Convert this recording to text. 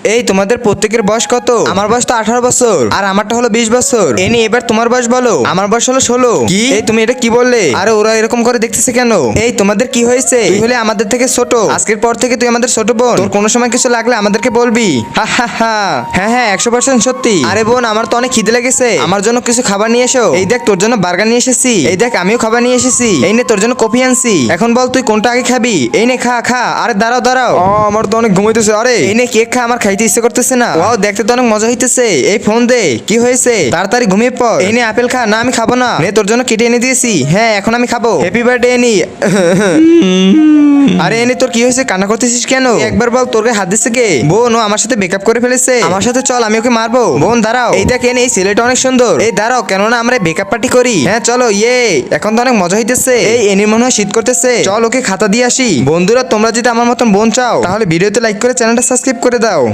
এই তোমাদের প্রত্যেকের বয়স কত? আমার বয়স তো 18 বছর আর আমারটা হলো 20 বছর। এনি এবার তোমার বয়স বলো। আমার বয়স হলো 16। কি? এই তুমি এটা কি বললে? আরে ওরা এরকম করে দেখতেছে কেন? এই তোমাদের কি হয়েছে? তুই হলে আমাদের থেকে ছোট, আজকের পর থেকে তুই আমাদের ছোট বোন। তোর কোনো সময় কিছু লাগলে আমাদেরকে বলবি। হা হা হা। হ্যাঁ হ্যাঁ 100% সত্যি। আরে বোন আমার তো অনেক খিদে লেগেছে, আমার জন্য কিছু খাবার নিয়ে এসো। এই দেখ তোর জন্য বার্গার নিয়ে এসেছি। এই দেখ আমিও খাবার নিয়ে এসেছি। এই নে তোর জন্য কফি আনছি। এখন বল তুই কোনটা আগে খাবি? এই নে খা খা। আরে দাঁড়াও দাঁড়াও, আমার তো অনেক ঘুমাইতেছে। আরে এই নে কেক খা, আমার খাইতে ইচ্ছে করতেছে না। ওয়াও দেখতে তো অনেক মজা হইতেছে। এই ফোন দে। কি হয়েছে? তাড়াতাড়ি ঘুমিয়ে পড়। এই নে আপেল খা। না আমি খাবো না। নে তোর জন্য কেটে এনে দিয়েছি। হ্যাঁ এখন আমি খাবো। Happy birthday any. আরে এনে তোর কি হয়েছে? কান্না করতেছিস কেন? একবার বল তোর গায়ে হাত দিচ্ছে কে? বোন ও আমার সাথে ব্রেকআপ করে ফেলেছে। আমার সাথে চল, আমি ওকে মারবো। বোন দাঁড়াও। এই দেখ এনে এই ছেলেটা অনেক সুন্দর। এই দাঁড়াও, কেননা আমরা ব্রেকআপ পার্টি করি। হ্যাঁ চলো। ইয়ে এখন তো অনেক মজা হইতেছে। এই এনির মনে হয় শীত করতেছে। চল ওকে খাতা দিয়ে আসি। বন্ধুরা তোমরা যদি আমার মতন বোন চাও তাহলে ভিডিওতে লাইক করে চ্যানেলটা সাবস্ক্রাইব করে দাও।